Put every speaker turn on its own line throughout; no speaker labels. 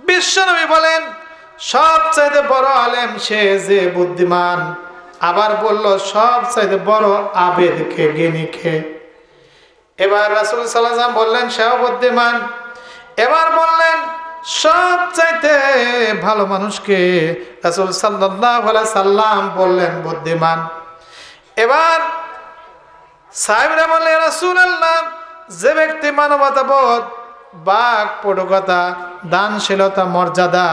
বিশ্বনবী বলেন সবচাইতে বড় আলেম সে যে বুদ্ধিমান। আবার বলল সবচাইতে বড় আবেদকে জ্ঞানীকে। এবার রাসূল সাল্লাল্লাহু আলাইহি ওয়াসাল্লাম বললেন সেও বুদ্ধিমান। এবার বললেন সবচাইতে ভালো মানুষকে। রাসূল সাল্লাল্লাহু আলাইহি সাল্লাম বললেন বুদ্ধিমান। এবার সাহাবীরা বললেন রাসূলুল্লাহ, যে ব্যক্তি মানবতাবোধ, বাক পটুকতা, দানশীলতা, মর্যাদা,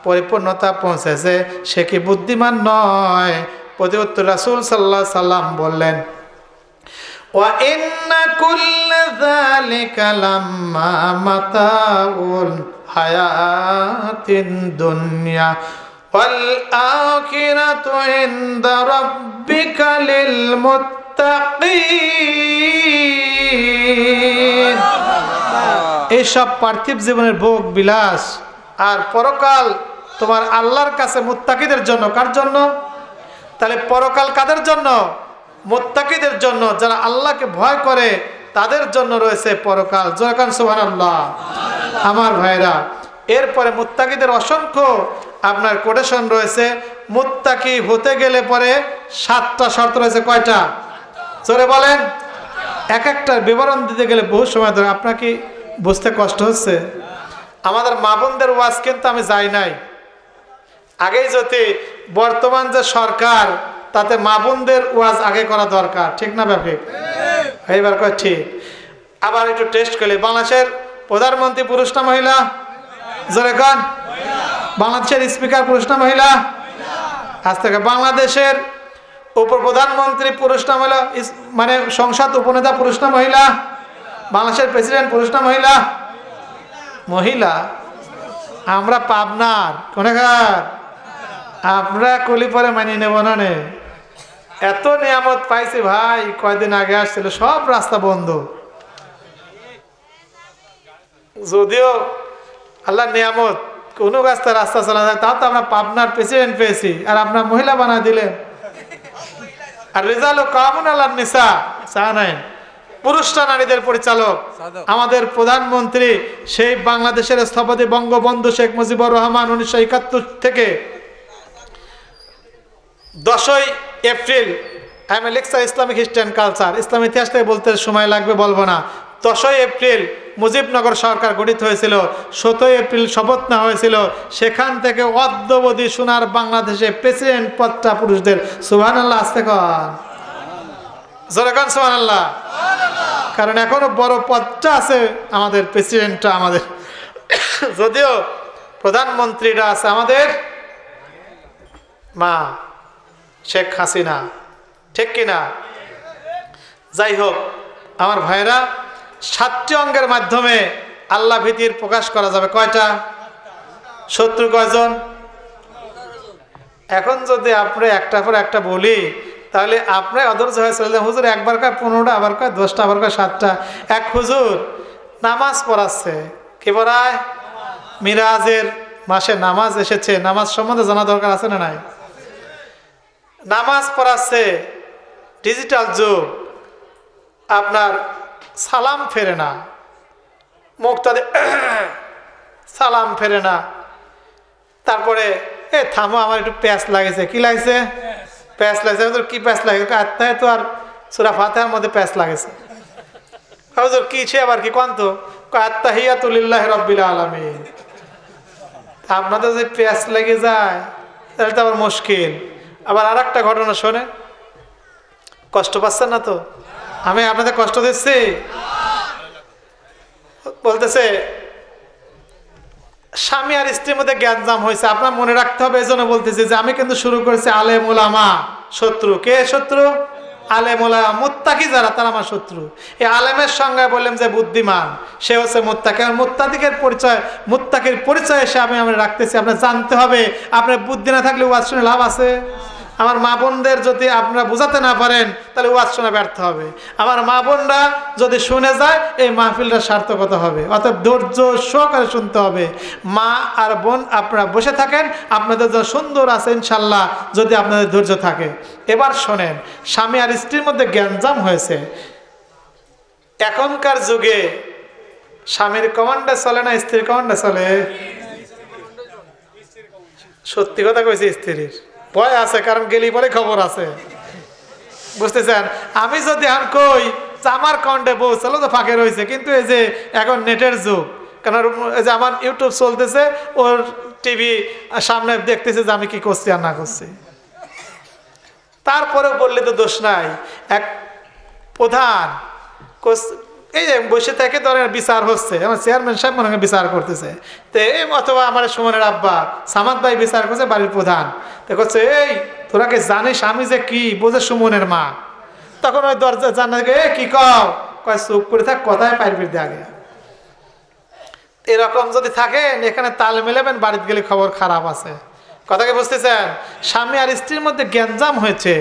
পরিপূর্ণতা পৌঁছেছে সে কি বুদ্ধিমান নয়? প্রতি উত্তর রাসূল সাল্লাল্লাহু আলাইহি সাল্লাম বললেন ওয়া ইন্না কুল্লা যালিকা লাম্মা মাতাউল হায়াতিন দুনিয়া ওয়াল আখিরাতু ইনদা রাব্বিকা লিল মুত্তাকিন। এইসব পার্থিব জীবনের ভোগ বিলাস আর পরকাল তোমার আল্লাহর কাছে মুত্তাকিদের জন্য। কার জন্য? তাহলে পরকাল কাদের জন্য? মুত্তাকিদের জন্য, যারা আল্লাহকে ভয় করে তাদের জন্য রয়েছে পরকাল। জোরাকান সুবহানাল্লাহ। আমার ভাইরা, এরপরে মুত্তাকিদের অসংখ্য আপনার কোটেশন রয়েছে। মুত্তাকি হতে গেলে পরে 7টা শর্ত রয়েছে। কয়টা? জোরে বলেন। এক একটার বিবরণ দিতে গেলে বহু সময় ধরে। আপনার কি বুঝতে কষ্ট হচ্ছে? আমাদের মা বোনদের ওয়াজ কিন্তু আমি যাই নাই। আগেই যদি বর্তমান যে সরকার, তাতে মা বোনদের ওয়াজ আগে করা দরকার। ঠিক না ব্যাপারে? এইবার কয় ঠিক। আবার একটু টেস্ট করলে বাংলাদেশের প্রধানমন্ত্রী পুরুষ না মহিলা? জোরে কন। বাংলাদেশের স্পিকার পুরুষ না মহিলা? আজ থেকে বাংলাদেশের উপপ্রধানমন্ত্রী পুরুষ না মহিলা? মানে সংসদ উপনেতা পুরুষ না মহিলা? বাংলাদেশের প্রেসিডেন্ট পুরুষ না মহিলা? মহিলা। আমরা পাবনার কোনেকার, আমরা কলি পরে মানিয়ে নেব না। নে এত নিয়ামত পাইছি ভাই, কয়দিন আগে আসছিল সব রাস্তা বন্ধ। যদিও আল্লাহ নিয়ামত, কোনো রাস্তা চলা যায়, তাও তো আমরা পাবনার প্রেসিডেন্ট পেয়েছি, আর আপনার মহিলা বানা দিলেন। আর রেজাল কামুন আল্লাহ নিসা চায়ন, পুরুষরা নারীদের পরিচালক। আমাদের প্রধানমন্ত্রী সেই বাংলাদেশের স্থপতি বঙ্গবন্ধু শেখ মুজিবুর রহমান 1971 থেকে 10ই এপ্রিল। I am a lecture Islamic history and culture. Islam ইতিহাস থেকে বলতে সময় লাগবে, বলবো না। 10ই এপ্রিল মুজিবনগর সরকার গঠিত হয়েছিল। 17ই এপ্রিল শপথ নেওয়া হয়েছিল। সেখান থেকে অদ্যাবধি সোনার বাংলাদেশে প্রেসিডেন্ট পদটা পুরুষদের। সুবহানাল্লাহ। আসতে কন জোরে কন সুবহানাল্লাহ। কারণ এখনো বড় পদটা আছে আমাদের, প্রেসিডেন্টটা আমাদের। যদিও প্রধানমন্ত্রীরা আছে আমাদের মা শেখ হাসিনা। ঠিক কিনা? যাই হোক আমার ভাইরা, 7টি অঙ্গের মাধ্যমে আল্লাহ ভীতির প্রকাশ করা যাবে। কয়টা? শত্রু কয়জন? এখন যদি আপনি একটা পর একটা বলি তাহলে আপনি অধৈর্য হয়ে চলে যান। হুজুর একবার কয় 15টা, আবার কয় 10টা, আবার কয় 7টা। এক হুজুর নামাজ পড়াচ্ছে। কি পড়ায়? মিরাজের মাসে নামাজ এসেছে, নামাজ সম্বন্ধে জানা দরকার আছে না নাই? নামাজ পড়াচ্ছে, ডিজিটাল যুগ। আপনার সালাম ফেরে না, মুখটা সালাম ফেরে না। তারপরে থামো, আমার একটু প্যাঁচ লাগেছে। কি লাগছে? প্যাঁচ লাগছে। কি প্যাঁচ লাগে? আত্মায় তো আর সূরা ফাতিহার মধ্যে প্যাঁচ লাগেছে। হুজুর কি ছে আবার কি কোন? তো আত্তাহিয়াতু লিল্লাহি রাব্বিল আলামিন। আপনাদের যদি প্যাঁচ লেগে যায় তাহলে তো আবার মুশকিল। আবার আর একটা ঘটনা শোনে, কষ্ট পাচ্ছেন না তো? আমি আপনাদের কষ্ট দিচ্ছি? বলতেছে স্বামী আর স্ত্রীর মধ্যে গ্যাঞ্জাম হয়েছে। আপনার মনে রাখতে হবে, এই জন্য বলতেছি যে আমি কিন্তু শুরু করেছি আলেম ওলামা। শত্রু কে? শত্রু আলেম ওলামা। মুত্তাকি যারা, তারা আমার শত্রু। এই আলেমের সঙ্গে বললাম যে বুদ্ধিমান, সে হচ্ছে মুত্তাকি। আর মুত্তাকির পরিচয়, মুত্তাকির পরিচয় এসে আমি রাখতেছি। আপনার জানতে হবে, আপনার বুদ্ধি না থাকলে ওয়াজ শুনে লাভ আছে? আমার মা বোনদের যদি আপনারা বোঝাতে না পারেন তাহলে ওয়াজ শোনা ব্যর্থ হবে। আমার মা বোনরা যদি শুনে যায় এই মাহফিলটা সার্থকতা হবে। অর্থাৎ ধৈর্য সহকারে শুনতে হবে। মা আর বোন আপনারা বসে থাকেন, আপনাদের যা সুন্দর আছে ইনশাল্লাহ, যদি আপনাদের ধৈর্য থাকে। এবার শোনেন, স্বামী আর স্ত্রীর মধ্যে গ্যাঞ্জাম হয়েছে। এখনকার যুগে স্বামীর কমান্ডে চলে না স্ত্রীর কমান্ডে চলে? সত্যি কথা কইছে, স্ত্রীর ভয় আছে, কারণ গেলি পরে খবর আছে, বুঝতেছেন? আমি যদি এখন কই আমার কন্টে বউ চলো তো ফাঁকে রয়েছে, কিন্তু এই যে এখন নেটের যুগ, কারণ এই যে আমার ইউটিউব চলতেছে, ওর টিভি সামনে দেখতেছে যে আমি কি করছি আর না করছি, তারপরেও বললে তো দোষ নাই। এক প্রধান এই যে বসে থেকে ধরেন বিচার হচ্ছে, আমার চেয়ারম্যান সাহেব মনে হয় বিচার করতেছে, তো এই অথবা আমার সুমনের আব্বা সামাদ ভাই বিচার করছে, বাড়ির প্রধান, তো করছে এই তোরা কি জানিস আমি যে কি, বোঝে সুমনের মা, তখন ওই দরজা জানা কি কয় চুপ করে থাক, কথায় পাইরবির দিয়ে আগে। এরকম যদি থাকেন এখানে তাল মেলাবেন, বাড়িতে গেলে খবর খারাপ আছে। কথাকে বুঝতেছেন? স্বামী আর স্ত্রীর মধ্যে গ্যাঞ্জাম হয়েছে,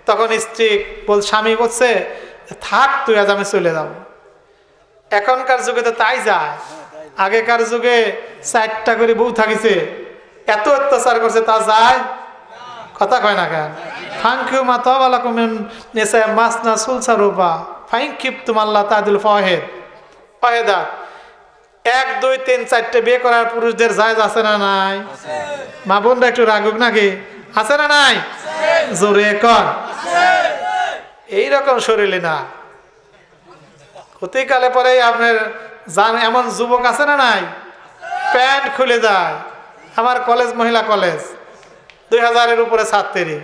তখন স্ত্রী স্বামী বলছে থাক তুই, আজ আমি চলে যাব। এখনকার যুগে তো তাই যায়, আগেকার যুগে 4টা করে বউ থাকিছে, এত অত্যাচার করছে, তা যায়? কথা কয় না কেন? ফাঙ্কিউ মাতাবালাকুম নিসা মাসনা সুলসা রুবা ফাইন কিপতুম আল্লাহ তাদুল ফাহেদা। 1 2 3 4টে বিয়ে করার পুরুষদের জায়েজ আছে না নাই? মা বোনরা একটু রাগুক নাকি, আছে না নাই? জোরে কর। এইরকম শরীরে না, অতিকালে পরে আপনার জান এমন যুবক আছে না নাই, প্যান্ট খুলে যায়। আমার কলেজ, মহিলা কলেজ, 2000-এর উপরে ছাত্রী,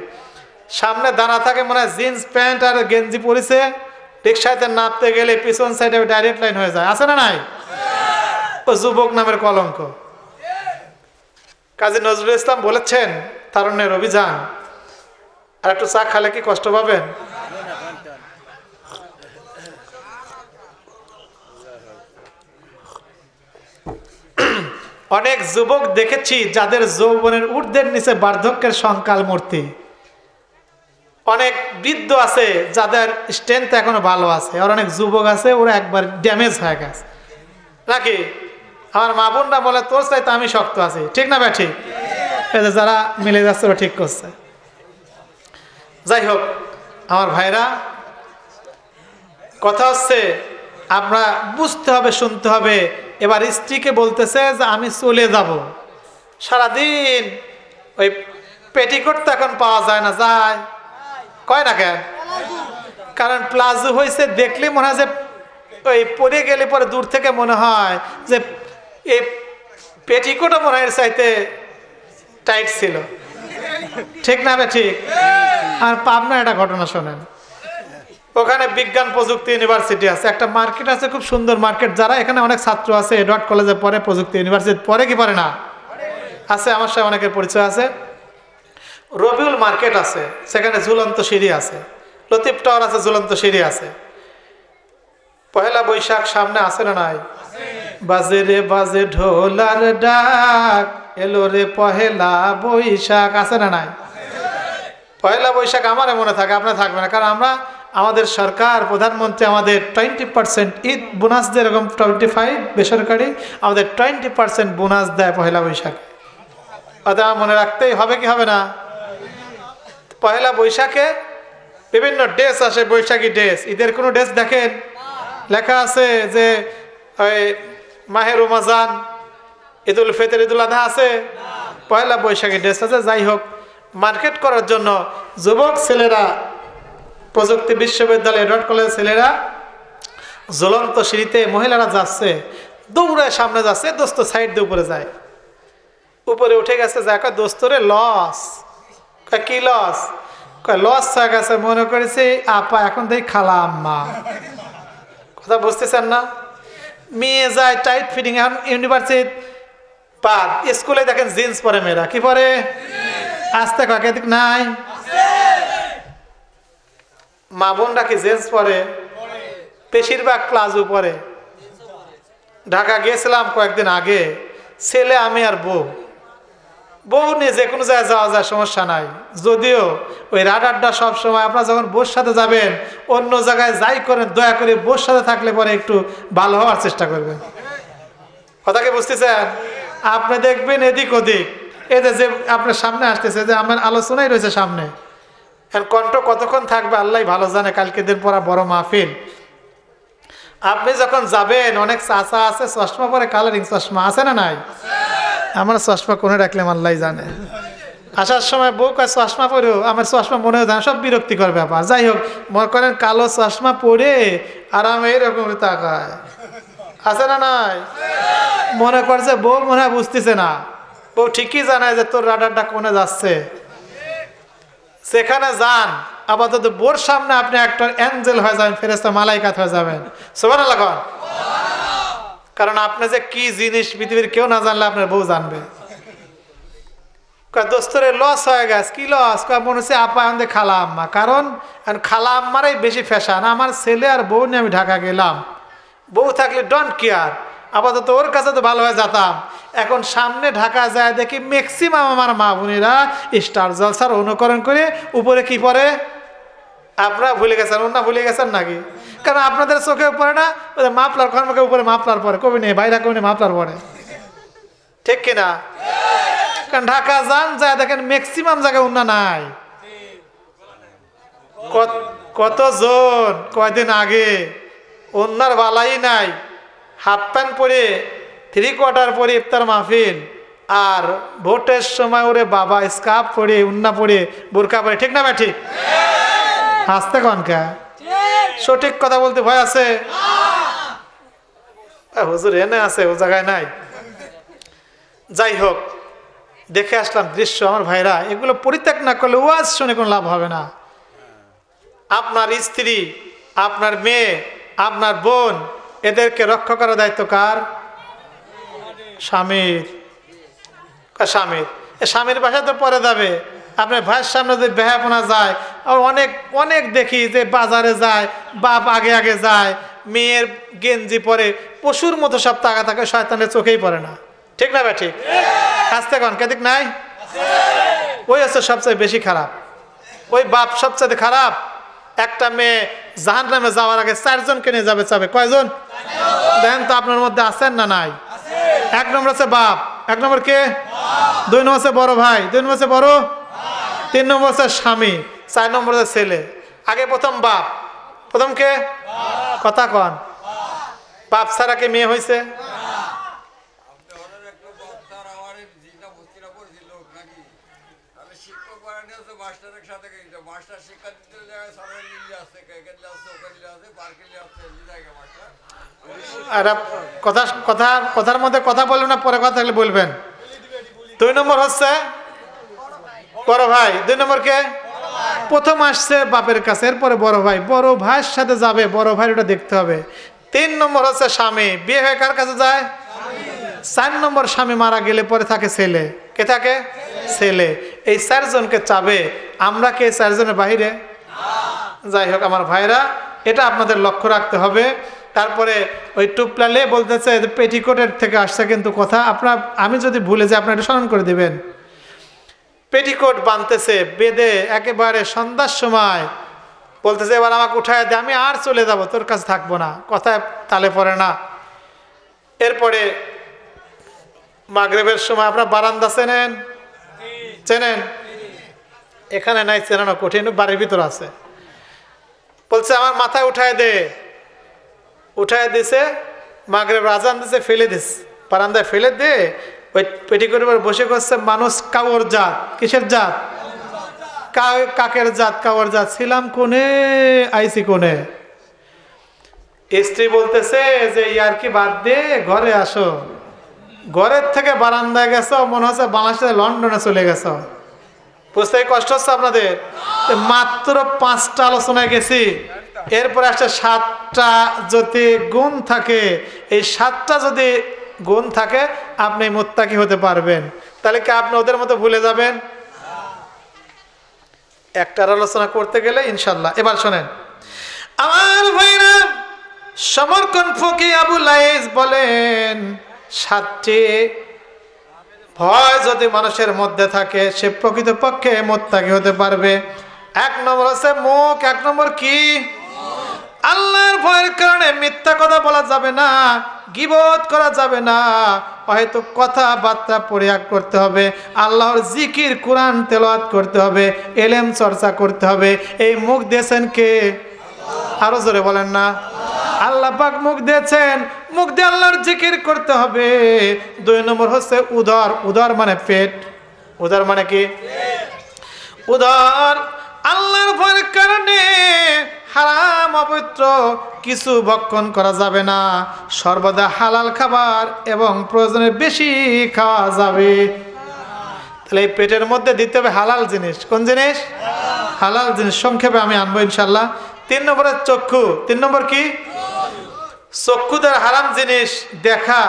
সামনে দাঁড়া থাকে মনে হয় জিন্স প্যান্ট আর গেঞ্জি পরেছে, রিক্সাতে নামতে গেলে পিছন সাইডে ডাইরেক্ট লাইন হয়ে যায়, আছে না নাই? ও যুবক নামের কলঙ্ক। কাজী নজরুল ইসলাম বলেছেন তারুণ্যের অভিযান। আর একটু চা খালে কি কষ্ট পাবেন? অনেক যুবক দেখেছি যাদের যৌবনের ঊর্ধ্বের নিচে বার্ধক্যের সংকাল মূর্তি। অনেক বৃদ্ধ আছে যাদের স্ট্রেংথ এখনো ভালো আছে, আর অনেক যুবক আছে ওরা একবার ড্যামেজ হয়ে গেছে নাকি? আমার মা বোনরা বলে তোর চাইতে আমি শক্ত আছি, ঠিক না ভাই? ঠিক। যারা মিলে যাচ্ছে ওরা ঠিক করছে। যাই হোক আমার ভাইরা, কথা হচ্ছে আমরা বুঝতে হবে, শুনতে হবে। এবার স্ত্রীকে বলতেছে যে আমি চলে যাব। সারাদিন ওই পেটিকোট তো এখন পাওয়া যায় না, যায় কয় না কেন? কারণ প্লাজো হয়েছে, দেখলে মনে হয় যে ওই পরে গেলে পরে দূর থেকে মনে হয় যে এই পেটিকোটও মনে হয় চাইতে টাইট ছিল, ঠিক না? ঠিক। আর পাবনা একটা ঘটনা শোনেন, ওখানে বিজ্ঞান প্রযুক্তি ইউনিভার্সিটি আছে, একটা মার্কেট আছে, খুব সুন্দর মার্কেট। যারা এখানে অনেক ছাত্র আছে, এডওয়ার্ড কলেজে পড়ে, প্রযুক্তি ইউনিভার্সিটি পড়ে কি পড়ে না? আছে, আমার সাথে অনেকের পরিচয় আছে। রবিউল মার্কেট আছে, সেখানে ঝুলন্ত সিঁড়ি আছে, লতিফ টাওয়ার আছে, ঝুলন্ত সিঁড়ি আছে। পহেলা বৈশাখ সামনে আছে না নাই? বাজে রে বাজে ঢোলার ডাক, এলো রে পহেলা বৈশাখ, আছে না নাই? পহেলা বৈশাখ আমার মনে থাকে, আপনার থাকবে না, কারণ আমরা আমাদের সরকার, প্রধানমন্ত্রী আমাদের 20% ঈদ বোনাস দেয়, এরকম 25 বেসরকারি, আমাদের 20% বোনাস দেয় পহেলা বৈশাখে। অর্থাৎ মনে রাখতেই হবে, কি হবে না? পহেলা বৈশাখে বিভিন্ন ড্রেস আসে, বৈশাখী ড্রেস। ঈদের কোনো ড্রেস দেখেন লেখা আছে যে ওই মাহে রমজান, ঈদুল ফিতর, ঈদুল আযহা আছে, পহেলা বৈশাখী ড্রেস আছে। যাই হোক, মার্কেট করার জন্য যুবক ছেলেরা, প্রযুক্তি বিশ্ববিদ্যালয় এডওয়ার্ড কলেজের ছেলেরা জ্বলন্ত সিঁড়িতে, মহিলারা যাচ্ছে, দৌড়ায় সামনে যাচ্ছে, দোস্ত সাইড দিয়ে উপরে যায়, উপরে উঠে গেছে, যাক দোস্তরে লস। কি লস? লস হয়ে গেছে, মনে করেছি আপা এখন থেকে খালা আম্মা। কথা বুঝতেছেন না? মেয়ে যায় টাইট ফিটিং, এখন ইউনিভার্সিটি বাদ, স্কুলে দেখেন জিন্স পরে মেয়েরা, কি পরে? আসতে কাকে দিক নাই? মা বোনরা কি জিন্স পরে? বেশিরভাগ প্লাজো পরে। ঢাকা গিয়েছিলাম কয়েকদিন আগে, ছেলে, আমি আর বউ নিয়ে যে কোনো জায়গায় যাওয়া যায়, সমস্যা নাই। যদিও ওই রাডারটা সবসময় আপনার যখন বউর সাথে যাবেন, অন্য জায়গায় যাই করেন, দয়া করে বউর সাথে থাকলে পরে একটু ভালো হওয়ার চেষ্টা করবেন। কথা কি বুঝতেছেন? আপনি দেখবেন এদিক ওদিক, এদের যে আপনার সামনে আসতেছে, যে আমার আলোচনাই রয়েছে সামনে, কণ্ঠ কতক্ষণ থাকবে আল্লাহ ভালো জানে। কালকে দিন পরা বড় মাহফিল, আপনি যখন যাবেন, অনেক চাচা আছে চশমা পরে, কালারিং চশমা, আছে না নাই? আমার চশমা কোনে রাখলাম আল্লাহ জানে। আসার সময় বউ কয় চশমা পরেও আমার চশমা মনে হয় সব বিরক্তিকর ব্যাপার। যাই হোক, মনে করেন কালো চশমা পরে আর আমি এরকম তাকায়, আছে না নাই? মনে করছে বউ মনে হয় বুঝতেছে না, বউ ঠিকই জানায় যে তোর রাডারটা কোনে যাচ্ছে। সেখানে যান, আপাতত বোর সামনে আপনি একটা অ্যাঞ্জেল হয়ে যাবেন, ফেরেশতা মালাইকাত হয়ে যাবেন। সুবহানাল্লাহ। কারণ আপনি যে কি জিনিস পৃথিবীর কেউ না জানলে আপনার বউ জানবে। দোস্তরে লস হয়ে গেছে, কি লস? মনে হচ্ছে আপা আমাদের খালা আম্মা। কারণ খালা আম্মারাই বেশি ফ্যাশন। আমার ছেলে আর বউ নিয়ে আমি ঢাকা গেলাম, বউ থাকলে ডোন্ট কেয়ার, আপাতত ওর কাছে তো ভালো হয়ে যেতাম। এখন সামনে ঢাকা যায় দেখি ম্যাক্সিমাম আমার মা বোনেরা স্টার জলসার অনুকরণ করে উপরে কি পরে আপনারা ভুলে গেছেন, ওনা ভুলে গেছেন নাকি? কারণ আপনাদের চোখে পড়ে না, মাফলার কর্মকে উপরে মাফলার পরে, কবি নেই বাইরা কবি নেই মাফলার পরে, ঠিক কিনা? কারণ ঢাকা যান যায় দেখেন ম্যাক্সিমাম জায়গায় উন্না নাই। কতজন কয়দিন আগে ওনার বালাই নাই, হাফ প্যান্ট পরে 3/4 পরে ইফতার মাহফিল, আর ভোটের সময় ওরে বাবা স্কার্ফ পরে উন্না পরে বোরকা পরে, ঠিক না ভাই? ঠিক হাসতে কনকা? সঠিক কথা বলতে ভয় আছে? হুজুর এনে আছে, ও জায়গায় নাই। যাই হোক, দেখে আসলাম দৃশ্য। আমার ভাইরা, এগুলো পরিত্যাগ না করলে ওয়াজ শুনে কোনো লাভ হবে না। আপনার স্ত্রী, আপনার মেয়ে, আপনার বোন, এদেরকে রক্ষা করার দায়িত্ব কার? স্বামীর। স্বামীর স্বামীর বাসায় তো পরে যাবে। আপনার ভাইয়ের সামনে যদি বেহাপনা যায়, অনেক অনেক দেখি যে বাজারে যায়, বাপ আগে আগে যায়, মেয়ের গেঞ্জি পরে পশুর মতো সব তাকা থাকে, শয়তানের চোখেই পড়ে না, ঠিক না ভাই? ঠিক আসতে কন কেদিক নাই? ওই হচ্ছে সবচেয়ে বেশি খারাপ, ওই বাপ সবচেয়ে খারাপ। একটা মেয়ে জাহান্নামে যাওয়ার আগে 4 জনকে নিয়ে যাবে, চাবে কয়জন? দেখেন তো আপনার মধ্যে আছেন না নাই? 1 নম্বর আছে বাপ, 1 নম্বর কে? 2 নম্বর আছে বড় ভাই, 2 নম্বর আছে বড়, 3 নম্বর আছে স্বামী, 4 নম্বর আছে ছেলে। আগে প্রথম বাপ, প্রথম কে? কথা কন। বাপ ছাড়া কি মেয়ে হয়েছে? কথার মধ্যে কথা বলবেন না, পরে কথা থাকলে বলবেন। 2 নম্বর হচ্ছে বড় ভাই, 2 নম্বর কে? প্রথম আসছে বাপের কাছে, এরপরে বড় ভাই, বড় ভাইয়ের সাথে যাবে, বড় ভাই ওটা দেখতে হবে। 3 নম্বর হচ্ছে স্বামী, বিয়ে হয়ে কার কাছে যায়? 4 নম্বর স্বামী মারা গেলে পরে থাকে ছেলে, কে থাকে? ছেলে। এই 4 জনকে চাবে, আমরা কে 4 জনের বাহিরে? যাই হোক আমার ভাইরা, এটা আপনাদের লক্ষ্য রাখতে হবে। তারপরে ওই টুপলালে বলতেছে পেটিকোটের থেকে আসছে, কিন্তু কথা আপনার, আমি যদি ভুলে যাই আপনার এটা স্মরণ করে দিবেন। পেটিকোট বাঁধতেছে, বেঁধে একেবারে সন্ধ্যার সময় বলতেছে এবার আমাকে উঠায় দে, আমি আর চলে যাব, তোর কাছে থাকবো না, কথায় তালে পড়ে না। এরপরে মাগরিবের সময় আপনার বারান্দা চেনেন? চেনেন? এখানে নাই, চেনানো কঠিন, বাড়ির ভিতর আছে। বলছে আমার মাথায় উঠায় দে, উঠায় দিছে, মাগরিব আজান দিছে, ফেলে দিস, বারান্দায় ফেলে দে। ওই পেটিকোটের উপর বসে করছে মানুষ। কাওয়ার জাত, কিসের জাত? কাকের জাত, কাওয়ার জাত। ছিলাম কোনে, আইসি কোনে। স্ত্রী বলতেছে যে ইয়ার কি বাদ দে, ঘরে আসো। ঘরের থেকে বারান্দায় গেছো, মনে হচ্ছে বাংলাদেশে লন্ডনে চলে গেছো। বুঝতে কষ্ট হচ্ছে আপনাদের? মাত্র 5টা আলোচনায় গেছি, এরপরে আসছে 7টা যদি গুণ থাকে, এই 7টা যদি গুণ থাকে আপনি মুত্তাকি হতে পারবেন। তাহলে কি আপনি ওদের মতো ভুলে যাবেন? একটার আলোচনা করতে গেলে ইনশাল্লাহ। এবার শোনেন আমার ভাইরা, সমরকন্দ ফকি আবু লাইস বলেন 7টি ভয় যদি মানুষের মধ্যে থাকে সে প্রকৃতপক্ষে মুত্তাকি হতে পারবে। 1 নম্বর হচ্ছে মুখ। 1 নম্বর কি? আল্লাহর ভয়ের কারণে মিথ্যা কথা বলা যাবে না, গীবত করা যাবে না, হয়তো কথাবার্তা পরিহার করতে হবে, আল্লাহর জিকির কোরআন তেলাওয়াত করতে হবে, ইলম চর্চা করতে হবে। এই মুখ দিয়েছেন কে? আরো জোরে বলেন না। আল্লাহ পাক মুখ দিয়েছেন, মুখ দিয়ে আল্লাহর জিকির করতে হবে। 2 নম্বর হচ্ছে উদর। উদর মানে পেট। উদর মানে কি? উদর। আল্লাহর ভয়ের কারণে হারাম অপবিত্র কিছু ভক্ষণ করা যাবে না, সর্বদা হালাল খাবার এবং প্রয়োজনের বেশি খাওয়া যাবে। তাহলে এই পেটের মধ্যে দিতে হবে হালাল জিনিস। কোন জিনিস? হালাল জিনিস। সংক্ষেপে আমি আনবো ইনশাল্লাহ। 3 নম্বরে চক্ষু। 3 নম্বর কি? চক্ষুদের হারাম জিনিস দেখা,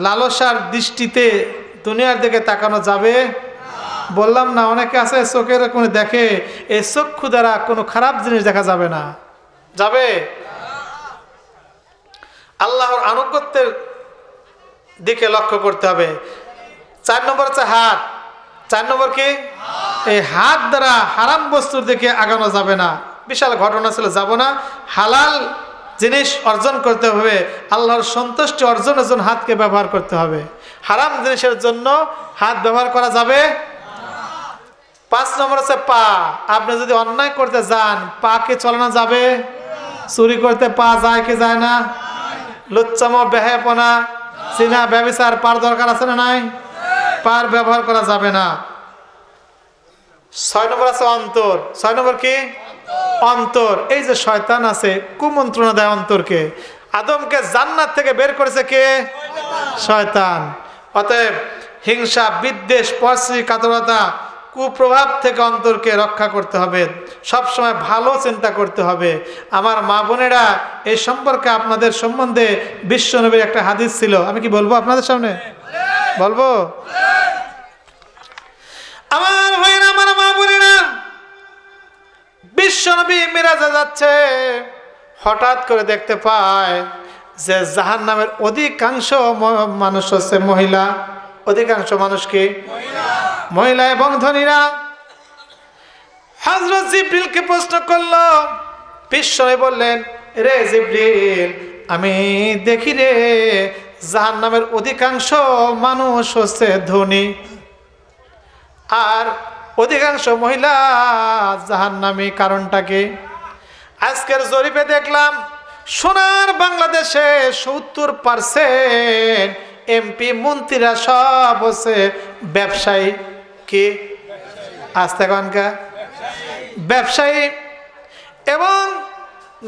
লালসার দৃষ্টিতে দুনিয়ার দিকে তাকানো যাবে? বললাম না, অনেকে আছে চোখের কোনো দেখে, এই চক্ষু দ্বারা কোনো খারাপ জিনিস দেখা যাবে না। যাবে? আল্লাহর আনুগত্যের দিকে লক্ষ্য করতে হবে। 4 নম্বর হচ্ছে হাত। 4 নম্বর কি? এই হাত দ্বারা হারাম বস্তুর দিকে আগানো যাবে না। বিশাল ঘটনা ছিল, যাব না। হালাল জিনিস অর্জন করতে হবে, আল্লাহর সন্তুষ্টি অর্জনের জন্য হাতকে ব্যবহার করতে হবে। হারাম জিনিসের জন্য হাত ব্যবহার করা যাবে। 5 নম্বর হচ্ছে পা। আপনি যদি অন্যায় করতে যান, পাকে চালানো যাবে? চুরি করতে পা যায় কি যায় না? লুচ্চামো, বেহায়াপনা, সিনা, ব্যভিচার, পার দরকার আছে না নাই? পার ব্যবহার করা যাবে না। 6 নম্বর আছে অন্তর। 6 নম্বর কি? অন্তর। এই যে শয়তান আছে, কুমন্ত্রণা দেয় অন্তরকে। আদমকে জান্নাত থেকে বের করেছে কে? শয়তান। অতএব হিংসা, বিদ্বেষ, পরশ্রীকাতরতা, কুপ্রভাব থেকে অন্তরকে রক্ষা করতে হবে। সব সময় ভালো চিন্তা করতে হবে। আমার মা বোনেরা, এই সম্পর্কে আপনাদের সম্বন্ধে বিশ্বনবীর একটা হাদিস ছিল। আমি কি বলবো আপনাদের সামনে? বলবো? আমার ভাইরা, আমার মা বোনেরা, বিশ্বনবী মিরাজে যাচ্ছে, হঠাৎ করে দেখতে পায় যে জাহান্নামের অধিকাংশ মানুষ হচ্ছে মহিলা। অধিকাংশ মানুষ কি? মহিলা এবং ধনীরা। হযরত জিবরিলকে প্রশ্ন করলো। বিশ্বনবী বললেন, রে জিবরিল, আমি দেখি রে জাহান্নামের অধিকাংশ মানুষ হচ্ছে ধনী আর অধিকাংশ মহিলা জাহান্নামী। কারণটা কি? আজকের জরিপে দেখলাম সোনার বাংলাদেশে 70% এমপি মন্ত্রীরা সব হচ্ছে ব্যবসায়ী। কি? আস্তে কনকা ব্যবসায়ী। এবং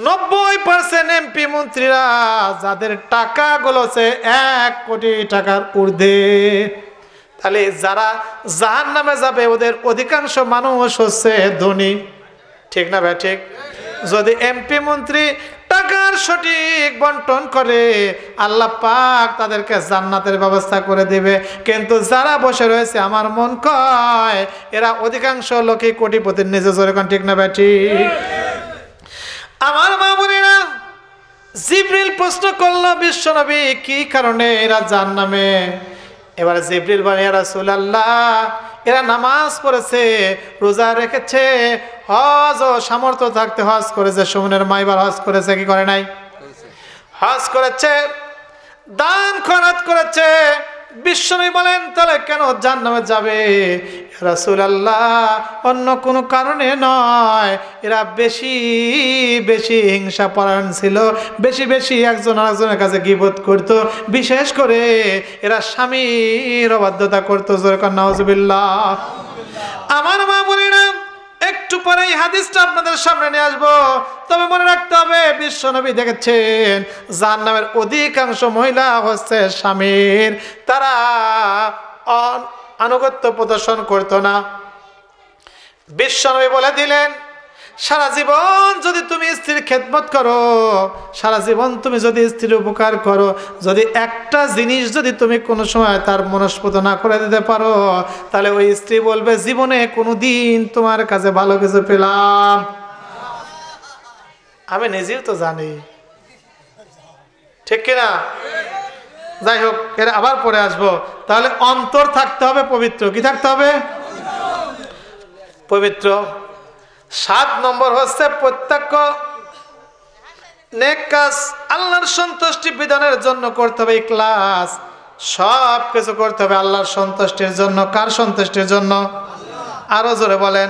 90% এমপি মন্ত্রীরা যাদের টাকাগুলো হচ্ছে 1 কোটি টাকার ঊর্ধ্বে। তাহলে যারা জাহান্নামে যাবে ওদের অধিকাংশ মানুষ হচ্ছে ধনী। ঠিক না ভাই? ঠিক। যদি এমপি মন্ত্রী টাকার সঠিক বন্টন করে, আল্লাহ পাক তাদেরকে জান্নাতের ব্যবস্থা করে দিবে। কিন্তু যারা বসে রয়েছে, আমার মন কয় এরা অধিকাংশ লোকই কোটিপতির নিজে। জোরে কোন ঠিক না ভাই? ঠিক। আমার মা বোনেরা, জিবরিল প্রশ্ন করলো বিশ্বনবী, কি কারণে এরা জাহান্নামে? এবারে জিবরিল বলে, ইয়া রাসূলুল্লাহ, এরা নামাজ পড়েছে, রোজা রেখেছে, হজ ও সামর্থ্য থাকতে হজ করেছে। সুমনের মাইবার হজ করেছে কি করে নাই? হজ করেছে, দান খয়রাত করেছে। বিশ্বনবী বলেন, তাহলে কেন জাহান্নামে যাবে? রাসূলুল্লাহ, অন্য কোনো কারণে নয়, এরা বেশি বেশি হিংসা পরায়ণ ছিল, বেশি বেশি একজন আরেকজনের কাছে গীবত করত, বিশেষ করে এরা স্বামীর অবাধ্যতা করতো। জোরে কর নাউজুবিল্লাহ। আমার মা বোনেরা, একটু পরে এই হাদিসটা আপনাদের সামনে নিয়ে আসবো। তবে মনে রাখতে হবে, বিশ্বনবী দেখেছেন জাহান্নামের অধিকাংশ মহিলা হচ্ছে স্বামীর। তারা আনুগত্য প্রদর্শন করতো না। বিশ্বনবী বলে দিলেন, সারা জীবন যদি তুমি স্ত্রীর খেদমত করো, সারা জীবন তুমি যদি স্ত্রীর উপকার করো, যদি একটা জিনিস যদি তুমি কোনো সময় তার মনস্পত না করে দিতে পারো, তাহলে ওই স্ত্রী বলবে, জীবনে কোনো দিন তোমার কাছে ভালো কিছু পেলাম। আমি নিজেও তো জানি, ঠিক কিনা? যাই হোক, এর আবার পরে আসবো। তাহলে অন্তর থাকতে হবে পবিত্র। কি থাকতে হবে? পবিত্র। 7 নম্বর হচ্ছে প্রত্যক্ষ নেক কাজ আল্লাহর সন্তুষ্টি বিধানের জন্য করতে হবে। ইখলাস, সব কিছু করতে হবে আল্লাহর সন্তুষ্টির জন্য। কার সন্তুষ্টির জন্য? আরো জোরে বলেন।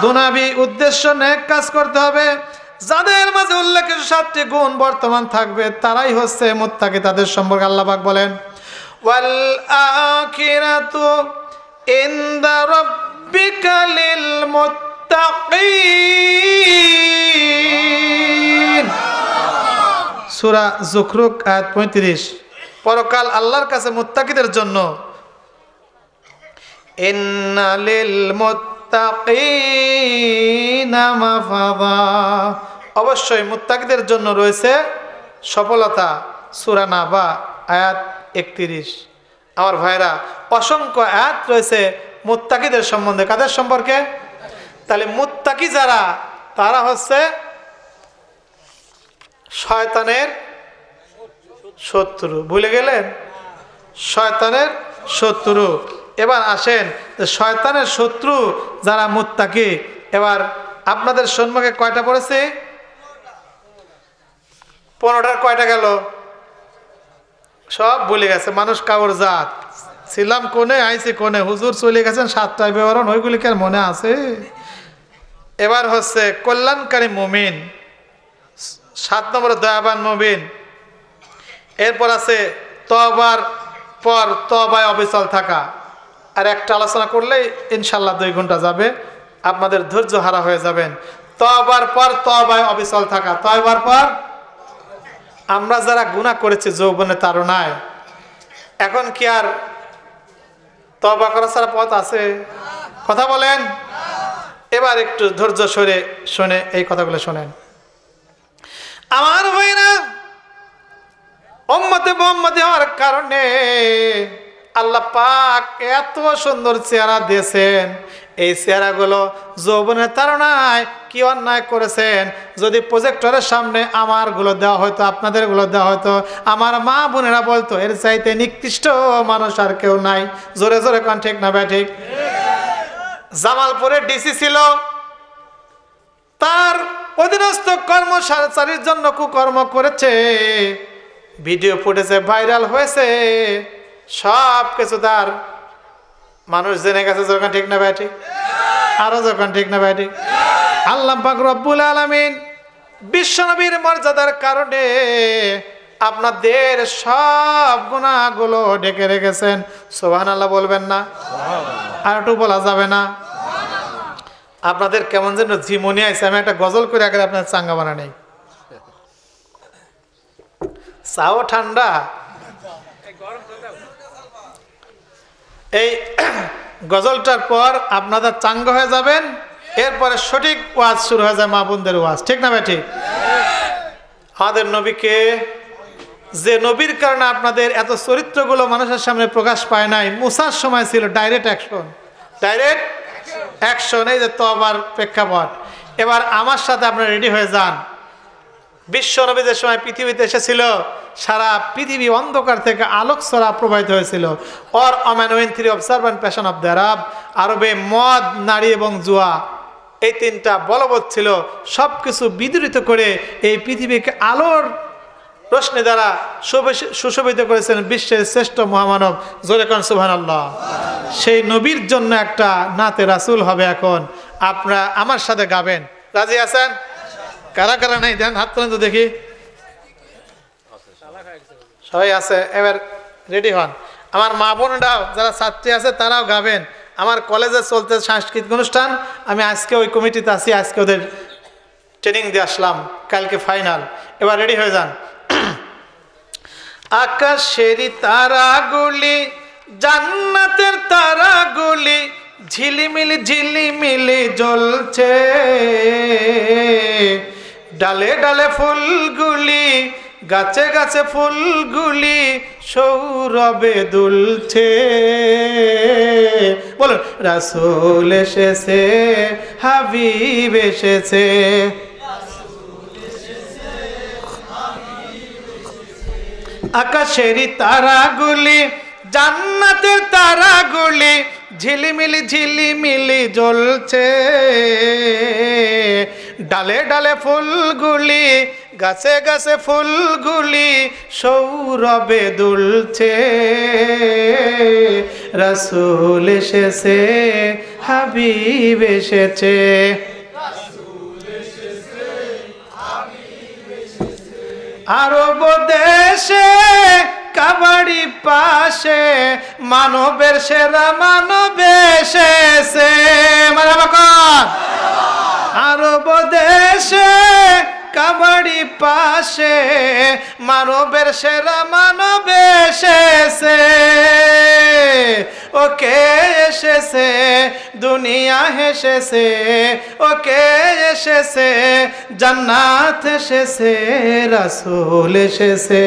দুনিয়াবি উদ্দেশ্য নেক কাজ করতে হবে, যাদের মাঝে উল্লেখিত 7টি গুণ বর্তমান থাকবে তারাই হচ্ছে মুত্তাকি। তাদের সম্পর্কে আল্লাহ পাক বলেন ওয়াল আখিরাতু ইনদা রাব্বিকা লিল মুত্তাকিন। সূরা যুখরুফ আয়াত 35। পরকাল আল্লাহর কাছে মুত্তাকিদের জন্য। ইন্না লিল মুত্তাকিনা মাফাযা, অবশ্যই মুত্তাকিদের জন্য রয়েছে সফলতা। সূরা নাবা আয়াত 31। আমার ভাইরা, অসংখ্য আয়াত রয়েছে মুত্তাকিদের সম্বন্ধে। কাদের সম্পর্কে? তাহলে মুত্তাকি যারা, তারা হচ্ছে শয়তানের শত্রু। ভুলে গেলেন? শয়তানের শত্রু। এবার আসেন, শয়তানের শত্রু যারা মুত্তাকি, এবার আপনাদের সম্মুখে কয়টা পড়েছে? 15টার কয়টা গেল? সব ভুলে গেছে মানুষ। কাউর জাত ছিলাম কোনে, আইছি কোনে, হুজুর চলে গেছেন 7টায় বিবরণ, ওইগুলি কি আর মনে আছে? এবার হচ্ছে কল্যাণকারী মুমিন, 7 নম্বরে দয়াবান মুমিন। এরপর আছে তওবার পর তওবায় অবিচল থাকা। আর একটা আলোচনা করলেই ইনশাল্লাহ 2 ঘন্টা যাবে, আপনাদের ধৈর্য হারা হয়ে যাবেন। তওবার পর তওবায় অবিচল থাকা। তওবার পর আমরা যারা গুনাহ করেছি যৌবনে তাড়নায়, এখন কি আর তওবা করা ছাড়া পথ আছে? কথা বলেন। এবার একটু ধৈর্য সরে শুনে এই কথাগুলো শোনেন। আমার ভাইরা, উম্মতে মুহাম্মদী হওয়ার কারণে আল্লাহ পাক এত সুন্দর চেহারা দিয়েছেন। এই চেহারাগুলো যৌবনের তাড়নায় কি অন্যায় করেছেন, যদি প্রজেক্টরের সামনে আমারগুলো দেওয়া হয়তো, আপনাদেরগুলো দেওয়া হয়তো, আমার মা বোনেরা বলতো এর চাইতে নিকৃষ্ট মানুষ আর কেউ নাই। জোরে জোরে কোন ঠিক না ঠিক? জামালপুরে ডিসি ছিল, তার অধীনস্থ কর্মচারীর জন্য কুকর্ম করেছে, ভিডিও ফুটেজে ভাইরাল হয়েছে, সব কিছু তার মানুষ জেনে গেছে। যখন ঠিক না ভাই ঠিক? আরো যখন ঠিক না ভাই ঠিক? আল্লাহ পাক রব্বুল আলামিন বিশ্বনবীর মর্যাদার কারণে আপনাদের সব গুনাহগুলো ঢেকে রেখেছেন। সুবহানাল্লাহ বলবেন না? আর একটু বলা যাবে না? আপনাদের কেমন যেন ঝিমুনি আছে। আমি একটা গজল করে আগে আপনার চাঙ্গা বানা নেই। চাও ঠান্ডা, এই গজলটার পর আপনাদের চাঙ্গা হয়ে যাবেন। এরপরে সঠিক ওয়াজ শুরু হয়ে যায়, মা বোনদের ওয়াজ। ঠিক না ভাই ঠিক? আমাদের নবীকে, যে নবীর কারণে আপনাদের এত চরিত্রগুলো মানুষের সামনে প্রকাশ পায় নাই, মুসার সময় ছিল ডাইরেক্ট অ্যাকশন। ডাইরেক্ট অ্যাকশন, এই যে তওবার প্রেক্ষাপট। এবার আমার সাথে আপনারা রেডি হয়ে যান। বিশ্ব নবী যে সময় পৃথিবীতে এসেছিল, সারা পৃথিবী অন্ধকার থেকে আলোক ছড়া প্রবাহিত হয়েছিল। Or woman wine three observant passion of the Arab, আরবে মদ, নারী এবং জুয়া, এই 3টা বলবৎ ছিল। সব কিছু বিদূরিত করে এই পৃথিবীকে আলোর রোশনি দ্বারা সুশোভিত করেছেন বিশ্বের শ্রেষ্ঠ মহামানব। জোরে কোন সুবহানাল্লাহ। সেই নবীর জন্য একটা নাতে রাসূল হবে। এখন আপনারা আমার সাথে গাবেন, রাজি আছেন? কারা কারা নাই দেন হাত তুলেন তো দেখি। সবাই আছে? এবার রেডি হন। আমার মা বোনরাও যারা ছাত্রী আছে তারাও গাবেন। আমার কলেজে চলতে সাংস্কৃতিক অনুষ্ঠান, আমি আজকে ওই কমিটিতে আছি, আজকে ওদের ট্রেনিং দিয়ে আসলাম, কালকে ফাইনাল। এবার রেডি হয়ে যান। আকাশের তারাগুলি, জান্নাতের তারাগুলি ঝিলিমিলি ঝিলিমিলি জ্বলছে, ডালে ডালে ফুলগুলি, গাছে গাছে ফুলগুলি সৌরভে দুলছে। বলুন, রাসূল এসেছে, হাবিব এসেছে। আকাশের তারাগুলি, জান্নাতের তারাগুলি ঝিলিমিলি ঝিলিমিলি জ্বলছে, ডালে ডালে ফুলগুলি, গাছে গাছে ফুলগুলি সৌরভে দুলছে। রাসূল এসেছে, হাবিব এসেছে। আরব দেশে কাবাড়ি পাশে মানবের সেরা মানব এসেছে আরব দেশে কাবাড়ি পাশে মানবের সেরা মানব এসেছে ওকে এসেছে দুনিয়া হেসেছে ওকে এসেছে জান্নাত এসেছে রাসূল এসেছে